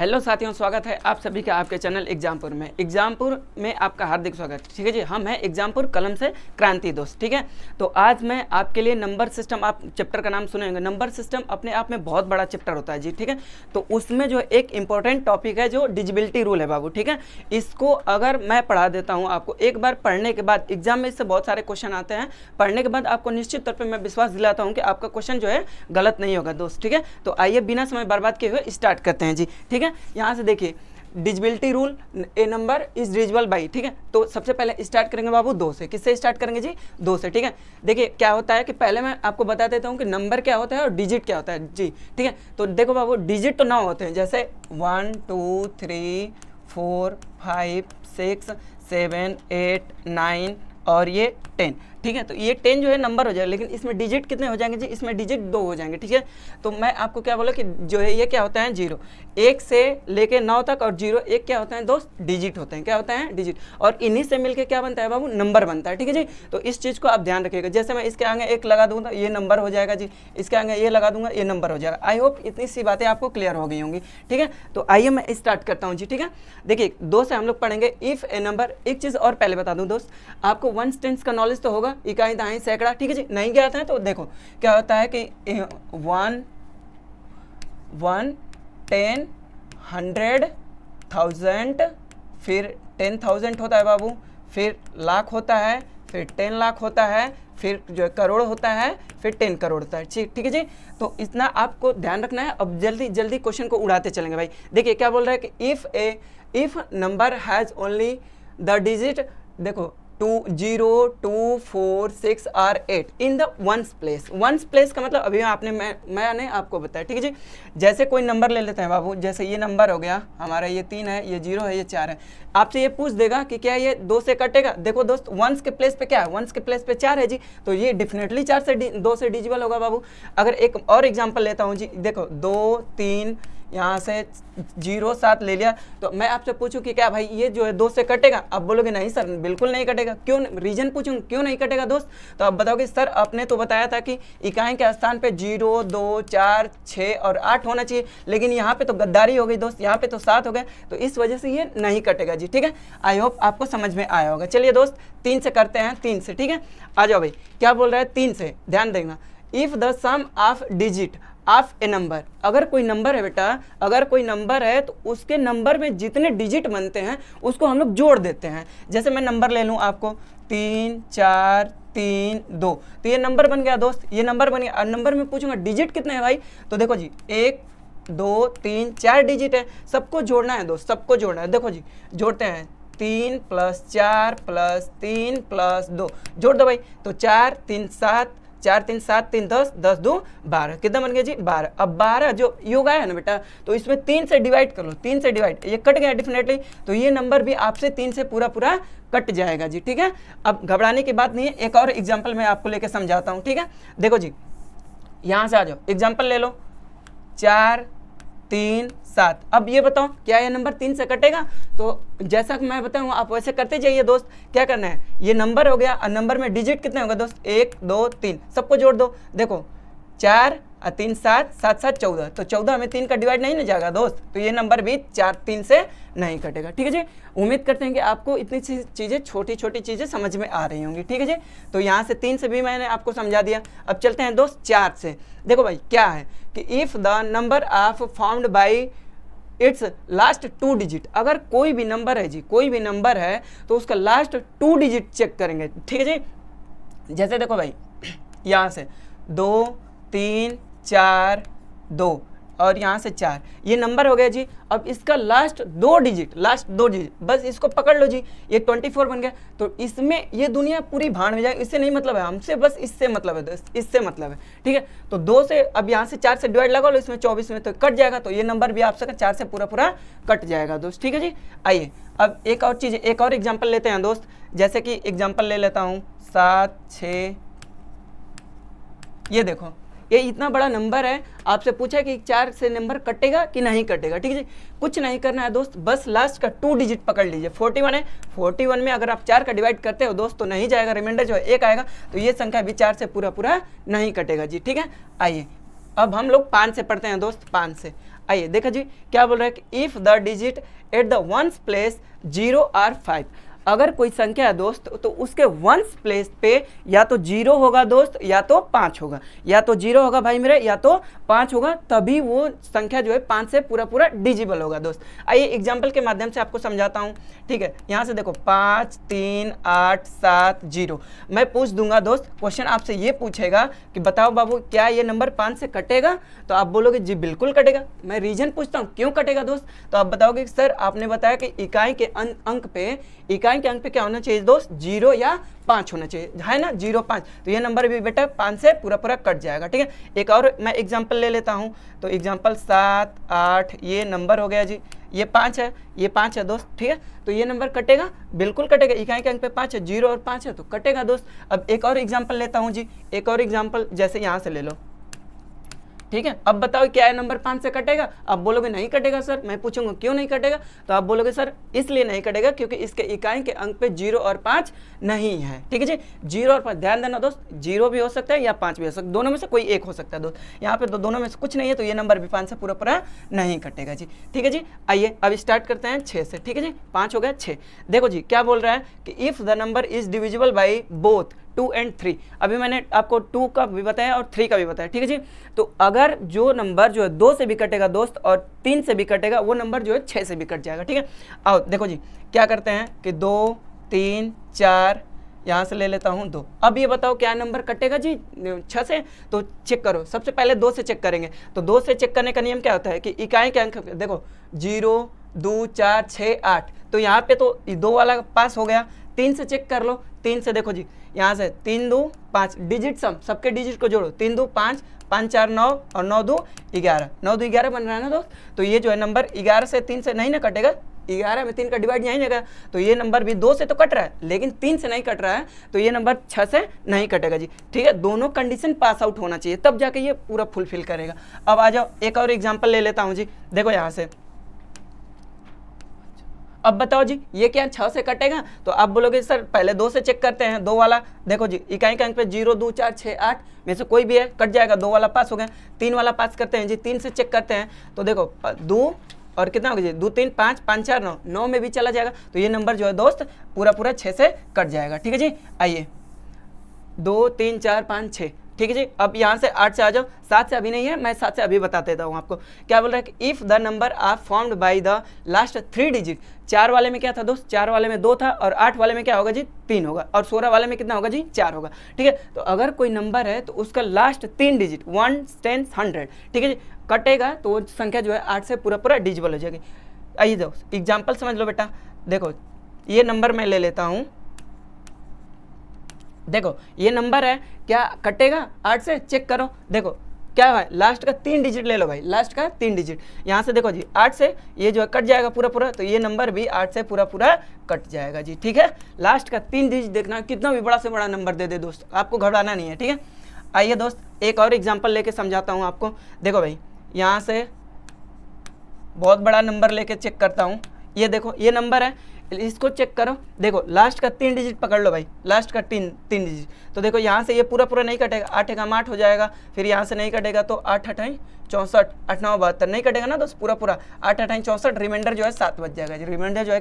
Hello साथियों, स्वागत है आप सभी का आपके चैनल एग्जामपुर में। एग्जामपुर में आपका हार्दिक स्वागत। ठीक है जी, हम हैं एग्जामपुर कलम से क्रांति दोस्त। ठीक है, तो आज मैं आपके लिए नंबर सिस्टम, आप चैप्टर का नाम सुनेंगे। नंबर सिस्टम अपने आप में बहुत बड़ा चैप्टर होता है जी। ठीक है, तो उसमें जो एक इंपॉर्टेंट टॉपिक है जो डिजिबिलिटी रूल है बाबू। ठीक है, इसको अगर मैं पढ़ा देता हूँ आपको, एक बार पढ़ने के बाद एग्जाम में इससे बहुत सारे क्वेश्चन आते हैं। पढ़ने के बाद आपको निश्चित तौर पर मैं विश्वास दिलाता हूँ कि आपका क्वेश्चन जो है गलत नहीं होगा दोस्त। ठीक है, तो आइए बिना समय बर्बाद किए हुए स्टार्ट करते हैं जी। ठीक है, यहाँ से देखिए divisibility rule, a number is divisible by. ठीक है, तो सबसे पहले स्टार्ट करेंगे बाबू 2 से। किससे स्टार्ट करेंगे जी? 2 से। ठीक है, देखिए क्या होता है कि पहले मैं आपको बता देता हूँ कि नंबर क्या होता है और डिजिट क्या होता है जी। ठीक है, तो देखो बाबू, डिजिट तो 9 होते हैं, जैसे 1 2 3 4 5 6 7 8 9 और ये 10। ठीक है, तो ये 10 जो है नंबर हो जाएगा, लेकिन इसमें डिजिट कितने हो जाएंगे जी? इसमें डिजिट 2 हो जाएंगे। ठीक है, तो मैं आपको क्या बोला कि जो है ये क्या होता है 0, 1 से लेके 9 तक, और 0 1 क्या होता है दोस्त? डिजिट होते हैं। क्या होता है? डिजिट। और इन्हीं से मिलके क्या बनता है बाबू? नंबर बनता है। ठीक है जी, तो इस चीज़ को आप ध्यान रखिएगा। जैसे मैं इसके आगे 1 लगा दूंगा ये नंबर हो जाएगा जी, इसके आगे ये लगा दूंगा ये नंबर हो जाएगा। आई होप इतनी सी बातें आपको क्लियर हो गई होंगी। ठीक है, तो आइए मैं स्टार्ट करता हूँ जी। ठीक है, देखिए 2 से हम लोग पढ़ेंगे इफ़ ए नंबर। एक चीज़ और पहले बता दूँ दोस्त, आपको 1 टेंस का नॉलेज तो होगा, इकाई दहाई सैकड़ा। ठीक है जी, नहीं क्या आता है तो देखो क्या होता है कि 1 1 10 100 1000, फिर 10,000 होता है बाबू, फिर लाख होता है, फिर 10 लाख होता है, फिर जो करोड़ होता है, फिर 10 करोड़ होता है। ठीक है जी, तो इतना आपको ध्यान रखना है। अब जल्दी जल्दी क्वेश्चन को उड़ाते चलेंगे भाई। देखिए क्या बोल रहा है कि if number has only the digit, देखो 2 0 2 4 6 और 8 in the ones place. Ones place का मतलब अभी मैंने आपको बताया। ठीक है जी, जैसे कोई नंबर ले लेते हैं बाबू, जैसे ये नंबर हो गया हमारा, ये 3 है, ये 0 है, ये 4 है। आपसे ये पूछ देगा कि क्या ये 2 से कटेगा? देखो दोस्त, वंस के प्लेस पे क्या है? वंस के प्लेस पे 4 है जी, तो ये डेफिनेटली 2 से डिजिबल होगा बाबू। अगर एक और एग्जाम्पल लेता हूँ जी, देखो 2 3 यहाँ से 0 7 ले लिया, तो मैं आपसे पूछूं कि क्या भाई ये जो है 2 से कटेगा? आप बोलोगे नहीं सर, बिल्कुल नहीं कटेगा। क्यों? रीजन पूछूं क्यों नहीं कटेगा दोस्त? तो आप बताओगे सर आपने तो बताया था कि इकाई के स्थान पे 0 2 4 6 और 8 होना चाहिए, लेकिन यहाँ पे तो गद्दारी हो गई दोस्त, यहाँ पे तो 7 हो गए, तो इस वजह से ये नहीं कटेगा जी। ठीक है, आई होप आपको समझ में आया होगा। चलिए दोस्त 3 से करते हैं, 3 से। ठीक है, आ जाओ भाई, क्या बोल रहा है 3 से, ध्यान देना। If the sum of digit of a number, अगर कोई नंबर है बेटा, अगर कोई नंबर है तो उसके नंबर में जितने डिजिट बनते हैं उसको हम लोग जोड़ देते हैं। जैसे मैं नंबर ले लूँ आपको 3 4 3 2, तो ये नंबर बन गया दोस्त, ये नंबर बन गया। और नंबर में पूछूंगा डिजिट कितने हैं भाई, तो देखो जी 1 2 3 4 डिजिट है, सबको जोड़ना है दोस्त, सबको जोड़ना है। देखो जी जोड़ते हैं, 3 + 4 + 3 + 2, जोड़ दो भाई, तो 4 3 7 4 3 7 3 10 10 2 12, कितना बन गया जी? 12। अब 12 जो योग आया ना बेटा, तो इसमें 3 से डिवाइड कर लो, 3 से डिवाइड, ये कट गया डेफिनेटली, तो ये नंबर भी आपसे 3 से पूरा पूरा कट जाएगा जी। ठीक है, अब घबराने की बात नहीं है, एक और एग्जाम्पल मैं आपको लेके समझाता हूँ। ठीक है, देखो जी यहाँ से आ जाओ, एग्जाम्पल ले लो 4 3 7। अब ये बताओ क्या ये नंबर 3 से कटेगा? तो जैसा कि मैं बताऊँ आप वैसे करते जाइए दोस्त। क्या करना है, ये नंबर हो गया और नंबर में डिजिट कितने होंगे दोस्त? 1 2 3, सबको जोड़ दो। देखो 4 और 3 7 7 7 14, तो 14 में 3 का डिवाइड नहीं ना जाएगा दोस्त, तो ये नंबर भी 4 3 से नहीं कटेगा। ठीक है जी, उम्मीद करते हैं कि आपको इतनी चीज़ें, छोटी छोटी चीज़ें समझ में आ रही होंगी। ठीक है जी, तो यहाँ से 3 से भी मैंने आपको समझा दिया। अब चलते हैं दोस्त 4 से। देखो भाई क्या है कि if the number of found by its last 2 digit, अगर कोई भी नंबर है जी, कोई भी नंबर है तो उसका लास्ट 2 डिजिट चेक करेंगे। ठीक है जी, जैसे देखो भाई यहाँ से 2 3 4 2 और यहाँ से 4, ये नंबर हो गया जी। अब इसका लास्ट 2 डिजिट, बस इसको पकड़ लो जी, ये 24 बन गया। तो इसमें ये दुनिया पूरी भाड़ में जाएगी, इससे नहीं मतलब है हमसे, बस इससे मतलब है दोस्त, इससे मतलब है। ठीक है, तो 2 से, अब यहाँ से 4 से डिवाइड लगा लो, इसमें 24 में तो कट जाएगा, तो ये नंबर भी आपसे 4 से पूरा पूरा कट जाएगा दोस्त। ठीक है जी, आइए अब एक और चीज़, एक और एग्जाम्पल लेते हैं दोस्त। जैसे कि एग्जाम्पल ले लेता हूँ 7 6, ये देखो ये इतना बड़ा नंबर है, आपसे पूछा कि 4 से नंबर कटेगा कि नहीं कटेगा। ठीक है जी, कुछ नहीं करना है दोस्त, बस लास्ट का 2 डिजिट पकड़ लीजिए। 41 है, 41 में अगर आप 4 का डिवाइड करते हो दोस्त तो नहीं जाएगा, रिमाइंडर जो है 1 आएगा, तो ये संख्या भी 4 से पूरा पूरा नहीं कटेगा जी। ठीक है, आइए अब हम लोग 5 से पढ़ते हैं दोस्त, 5 से। आइए देखा जी क्या बोल रहा है कि if the digit at the ones place 0 are 5, अगर कोई संख्या है दोस्त तो उसके वंस प्लेस पे या तो 0 होगा दोस्त या तो 5 होगा, या तो 0 होगा भाई मेरे या तो 5 होगा, तभी वो संख्या जो है 5 से पूरा पूरा डिजिबल होगा दोस्त। आइए एग्जांपल के माध्यम से आपको समझाता हूँ, ठीक है। यहाँ से देखो 5 3 8 7 0, मैं पूछ दूंगा दोस्त, क्वेश्चन आपसे ये पूछेगा कि बताओ बाबू क्या ये नंबर 5 से कटेगा, तो आप बोलोगे जी बिल्कुल कटेगा। मैं रीजन पूछता हूँ क्यों कटेगा दोस्त, तो आप बताओगे सर आपने बताया कि इकाई के अंक पे क्या होना चाहिए दोस्त, 0 या 5 होना चाहिए, है ना, 0 5, तो ये नंबर भी बेटा 5 से पूरा पूरा कट जाएगा, ठीक है। एक और मैं एग्जांपल ले लेता हूँ, तो एग्जांपल 7 8, ये नंबर हो गया जी, ये 5 है, ये 5 है दोस्त, ठीक है। तो ये नंबर कटेगा, बिल्कुल कटेगा, इकाई के अंक पे 5 है, 0 और 5 है तो कटेगा दोस्त। अब एक और एग्जाम्पल लेता हूँ जी, एक और एग्जाम्पल जैसे यहाँ से ले लो, ठीक है। अब बताओ क्या है नंबर 5 से कटेगा, आप बोलोगे नहीं कटेगा सर। मैं पूछूंगा क्यों नहीं कटेगा, तो आप बोलोगे सर इसलिए नहीं कटेगा क्योंकि इसके इकाई के अंक पे 0 और 5 नहीं है, ठीक है जी। 0 और 5 ध्यान देना दोस्त, 0 भी हो सकता है या 5 भी हो सकता है, दोनों में से कोई एक हो सकता है दोस्त। यहाँ पे तो दोनों में से कुछ नहीं है, तो ये नंबर भी 5 से पूरा पूरा नहीं कटेगा जी, ठीक है जी। आइए अब स्टार्ट करते हैं 6 से, ठीक है जी। 5 हो गया 6, देखो जी क्या बोल रहा है कि if the number is divisible by both 2 and 3, अभी मैंने आपको 2 का भी बताया और 3 का भी बताया, ठीक है जी। तो अगर जो नंबर जो है 2 से भी कटेगा दोस्त और 3 से भी कटेगा, वो नंबर जो है 6 से भी कट जाएगा, ठीक है। आओ देखो जी क्या करते हैं कि 2 3 4, यहाँ से ले लेता हूँ 2। अब ये बताओ क्या नंबर कटेगा जी 6 से, तो चेक करो, सबसे पहले 2 से चेक करेंगे। तो 2 से चेक करने का नियम क्या होता है कि इकाई के अंक देखो 0 2 4 6 8, तो यहाँ पे तो 2 वाला पास हो गया। 3 से चेक कर लो, 3 से देखो जी यहाँ से 3 2 5, डिजिट सम, सबके डिजिट को जोड़ो, 3 2 5 5 4 9 और 9 2 11, 9 2 11 बन रहा है ना दोस्त। तो ये जो है नंबर 11 से 3 से नहीं ना कटेगा, 11 में 3 का डिवाइड नहीं जाएगा, तो ये नंबर भी 2 से तो कट रहा है लेकिन 3 से नहीं कट रहा है, तो ये नंबर 6 से नहीं कटेगा जी, ठीक है। दोनों कंडीशन पास आउट होना चाहिए तब जाके ये पूरा फुलफिल करेगा। अब आ जाओ एक और एग्जाम्पल ले लेता हूँ जी, देखो यहाँ से। अब बताओ जी ये क्या 6 से कटेगा, तो आप बोलोगे सर पहले 2 से चेक करते हैं, 2 वाला देखो जी इकाई के अंक पे 0 2 4 6 8 में से कोई भी है कट जाएगा, 2 वाला पास हो गया। 3 वाला पास करते हैं जी, 3 से चेक करते हैं, तो देखो 2 और कितना हो गया जी 2 3 5 5 4 9, 9 में भी चला जाएगा, तो ये नंबर जो है दोस्त पूरा पूरा 6 से कट जाएगा, ठीक है जी। आइए 2 3 4 5 6, ठीक है जी। अब यहाँ से 8 से आ जाओ, 7 से अभी नहीं है, मैं 7 से अभी बता देता हूँ आपको। क्या बोल रहा है कि if the number are formed by the last 3 digit, 4 वाले में क्या था दोस्त, 4 वाले में 2 था, और 8 वाले में क्या होगा जी 3 होगा, और 16 वाले में कितना होगा जी 4 होगा, ठीक है। तो अगर कोई नंबर है तो उसका लास्ट 3 डिजिट 1 10 100, ठीक है जी, कटेगा तो वो संख्या जो है 8 से पूरा पूरा डिजिबल हो जाएगी। आइए दोस्त एग्जाम्पल समझ लो बेटा, देखो ये नंबर मैं ले लेता हूँ, देखो ये नंबर है, क्या कटेगा 8 से, चेक करो, देखो क्या है लास्ट का 3 डिजिट ले लो भाई, लास्ट का 3 डिजिट, यहाँ से देखो जी 8 से ये जो है कट जाएगा पूरा पूरा, तो ये नंबर भी 8 से पूरा पूरा कट जाएगा जी, ठीक है। लास्ट का 3 डिजिट देखना, कितना भी बड़ा से बड़ा नंबर दे दे दोस्त, आपको घबराना नहीं है, ठीक है। आइए दोस्त एक और एग्जाम्पल लेके समझाता हूँ आपको, देखो भाई यहाँ से बहुत बड़ा नंबर लेके चेक करता हूँ, ये देखो ये नंबर है, इसको चेक करो, देखो लास्ट का 3 डिजिट पकड़ लो भाई, लास्ट का 3 डिजिट, तो देखो यहाँ से ये पूरा पूरा नहीं कटेगा, 8 एकम 8 हो जाएगा, फिर यहाँ से नहीं कटेगा तो 8 8 64, 8 9 72 नहीं कटेगा ना दोस्त, पूरा पूरा 8 8 64, रिमाइंडर जो है 7 बच जाएगा जी, रिमाइंडर जो है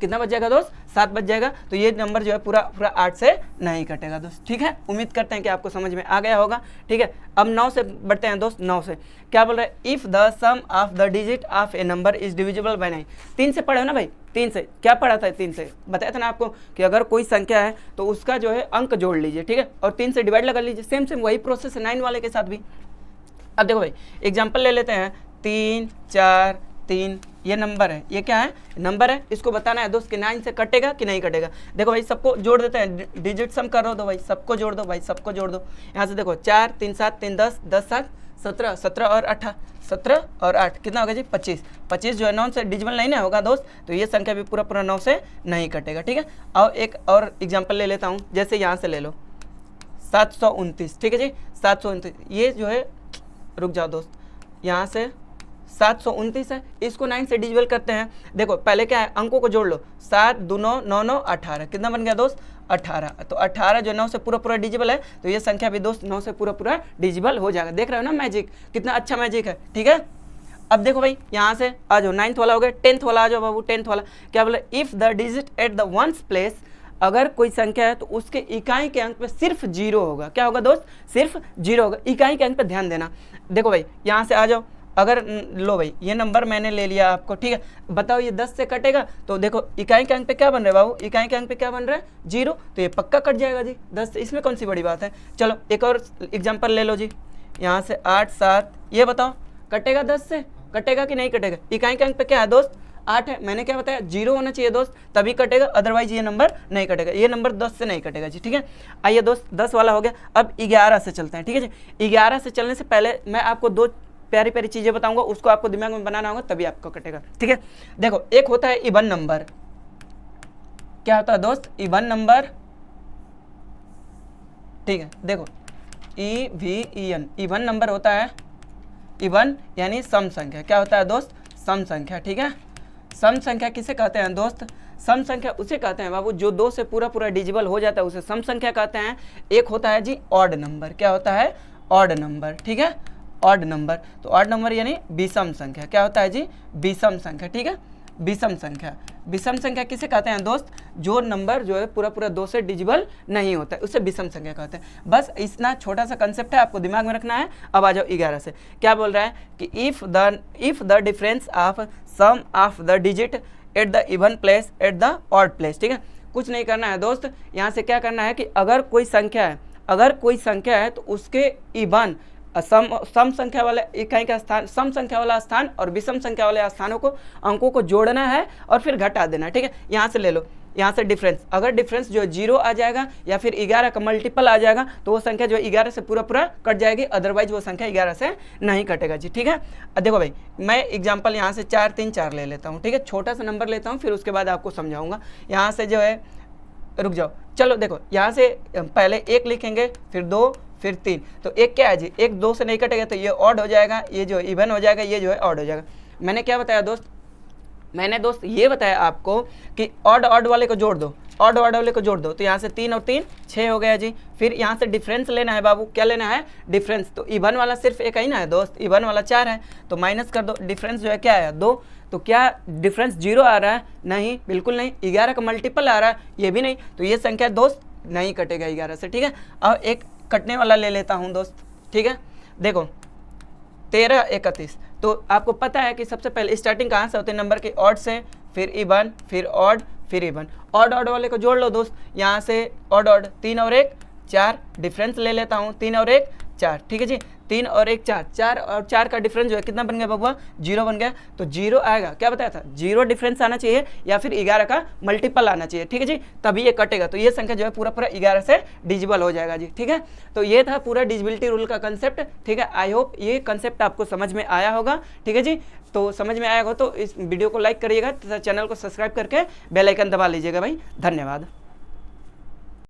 कितना बच जाएगा दोस्त, 7 बच जाएगा, तो ये नंबर जो है पूरा पूरा 8 से नहीं कटेगा दोस्त, ठीक है। उम्मीद करते हैं कि आपको समझ में आ गया होगा, ठीक है। अब 9 से बढ़ते हैं दोस्त, 9 से क्या बोल रहा है, if the sum of the digit of a number is divisible by 9, 3 से पढ़े हो ना भाई, 3 से क्या पढ़ा था, 3 से बताया था ना आपको कि अगर कोई संख्या है तो उसका जो है अंक जोड़ लीजिए, ठीक है, और 3 से डिवाइड लगा लीजिए, सेम सेम वही प्रोसेस है 9 वाले के साथ भी। अब देखो भाई एग्जाम्पल ले लेते हैं, 3 4 3, ये नंबर है, ये क्या है नंबर है, इसको बताना है दोस्त कि 9 से कटेगा कि नहीं कटेगा। देखो भाई सबको जोड़ देते हैं, डिजिट सम कर दो भाई, सबको जोड़ दो भाई, सबको जोड़ दो। यहाँ से देखो 4 3 7 3 10 10 7 17, 17 और 8 17 और 8 कितना होगा जी 25, 25 जो है 9 से डिजिबल नहीं ना होगा दोस्त, तो ये संख्या भी पूरा पूरा 9 से नहीं कटेगा, ठीक है। और एक और एग्जाम्पल ले लेता हूँ, जैसे यहाँ से ले लो 729, ठीक है जी 729, ये जो है रुक जाओ दोस्त, यहाँ से 729 है, इसको 9 से डिजिबल करते हैं। देखो पहले क्या है, अंकों को जोड़ लो, 7 2 9 9 9 18, कितना बन गया दोस्त 18, तो 18 जो 9 से पूरा पूरा डिजिबल है, तो ये संख्या भी दोस्त 9 से पूरा पूरा डिजिबल हो जाएगा। देख रहे हो ना मैजिक, कितना अच्छा मैजिक है, ठीक है। अब देखो भाई यहाँ से आ जाओ, 9th वाला हो गया, 10th वाला आ जाओ बाबू, 10th वाला क्या बोला, if the digit at the ones place, अगर कोई संख्या है तो उसके इकाई के अंक पे सिर्फ 0 होगा। क्या होगा दोस्त, सिर्फ 0 होगा। इकाई के अंक पे ध्यान देना। देखो भाई यहाँ से आ जाओ, अगर लो भाई ये नंबर मैंने ले लिया आपको, ठीक है, बताओ ये 10 से कटेगा तो देखो इकाई के अंक पे क्या बन रहा है बाबू, इकाई के अंक पे क्या बन रहा है 0, तो ये पक्का कट जाएगा जी 10 से, इसमें कौन सी बड़ी बात है। चलो एक और एग्जांपल ले लो जी, यहाँ से 8 7, ये बताओ कटेगा 10 से, कटेगा कि नहीं कटेगा। इकाई के अंक पे क्या है दोस्त 8 है, मैंने क्या बताया 0 होना चाहिए दोस्त, तभी कटेगा, अदरवाइज ये नंबर नहीं कटेगा, ये नंबर 10 से नहीं कटेगा जी, ठीक है। आइए दोस्त 10 वाला हो गया, अब 11 से चलते हैं, ठीक है जी। 11 से चलने से पहले मैं आपको दो प्यारी प्यारी चीजें बताऊंगा, उसको आपको दिमाग में बनाना होगा तभी आपको कटेगा, ठीक है। देखो एक होता है इवन नंबर, क्या होता है दोस्त, इवन नंबर, ठीक है। देखो EVEN इवन नंबर होता है, इवन यानी सम संख्या, क्या होता है दोस्त, सम संख्या, ठीक है। सम संख्या किसे कहते हैं दोस्त, सम संख्या उसे कहते हैं बाबू जो 2 से पूरा पूरा डिजिबल हो जाता है, उसे सम संख्या कहते हैं। एक होता है जी ऑड नंबर, क्या होता है, ऑड नंबर, ठीक है, ऑड नंबर। तो ऑड नंबर यानी विषम संख्या, क्या होता है जी, विषम संख्या, ठीक है, विषम संख्या। विषम संख्या किसे कहते हैं दोस्त, जो नंबर जो है पूरा पूरा 2 से डिजिबल नहीं होता है, उसे विषम संख्या कहते हैं। बस इतना छोटा सा कंसेप्ट है, आपको दिमाग में रखना है। अब आ जाओ 11 से, क्या बोल रहा है कि if the difference of sum of the digit at the even place at the odd place, ठीक है। कुछ नहीं करना है दोस्त, यहाँ से क्या करना है कि अगर कोई संख्या है, अगर कोई संख्या है तो उसके इवन सम संख्या वाले इकाई का स्थान, सम संख्या वाला स्थान और विषम संख्या वाले स्थानों को, अंकों को जोड़ना है और फिर घटा देना है, ठीक है। यहाँ से ले लो, यहाँ से डिफरेंस, अगर डिफरेंस जो 0 आ जाएगा या फिर 11 का मल्टीपल आ जाएगा तो वो संख्या जो 11 से पूरा पूरा कट जाएगी, अदरवाइज वो संख्या 11 से नहीं कटेगा जी, ठीक है। देखो भाई मैं एग्जांपल यहाँ से 4 3 4 ले लेता हूँ, ठीक है, छोटा सा नंबर लेता हूँ, फिर उसके बाद आपको समझाऊंगा। यहाँ से जो है, रुक जाओ, चलो देखो यहाँ से पहले 1 लिखेंगे, फिर 2, फिर 3, तो 1 क्या है जी, 1 2 से नहीं कटेगा तो ये ऑड हो जाएगा, ये जो इवन हो जाएगा, ये जो है ऑड हो जाएगा। मैंने क्या बताया दोस्त, मैंने दोस्त ये बताया आपको कि ऑड वाले को जोड़ दो, ऑड वाले को जोड़ दो, तो यहाँ से 3 और 3 6 हो गया जी। फिर यहाँ से डिफरेंस लेना है बाबू, क्या लेना है, डिफरेंस। तो इवन वाला सिर्फ एक ही ना है दोस्त, इवन वाला 4 है, तो माइनस कर दो, डिफरेंस जो है क्या है 2, तो क्या डिफरेंस 0 आ रहा है, नहीं बिल्कुल नहीं। 11 का मल्टीपल आ रहा है, ये भी नहीं, तो ये संख्या दोस्त नहीं कटेगा 11 से, ठीक है। अब एक कटने वाला ले लेता हूँ दोस्त, ठीक है। देखो 13 31, तो आपको पता है कि सबसे पहले स्टार्टिंग कहाँ से होते हैं नंबर के, ऑड से, फिर इवन, फिर ऑड, फिर इवन। ऑड वाले को जोड़ लो दोस्त, यहाँ से ऑड 3 और 1 4, डिफरेंस ले लेता हूँ, 3 और 1 4, ठीक है जी, 3 और 1 4, 4 और 4 का डिफरेंस जो है कितना बन गया बबुआ, 0 बन गया। तो 0 आएगा, क्या बताया था, 0 डिफरेंस आना चाहिए या फिर 11 का मल्टीपल आना चाहिए, ठीक है जी, तभी ये कटेगा। तो ये संख्या जो है पूरा पूरा 11 से डिजिबल हो जाएगा जी, ठीक है। तो ये था पूरा डिजिबिलिटी रूल का कंसेप्ट, ठीक है। आई होप ये कंसेप्ट आपको समझ में आया होगा, ठीक है जी। तो समझ में आया हो तो इस वीडियो को लाइक करिएगा तथा चैनल को सब्सक्राइब करके बेल आइकन दबा लीजिएगा भाई। धन्यवाद।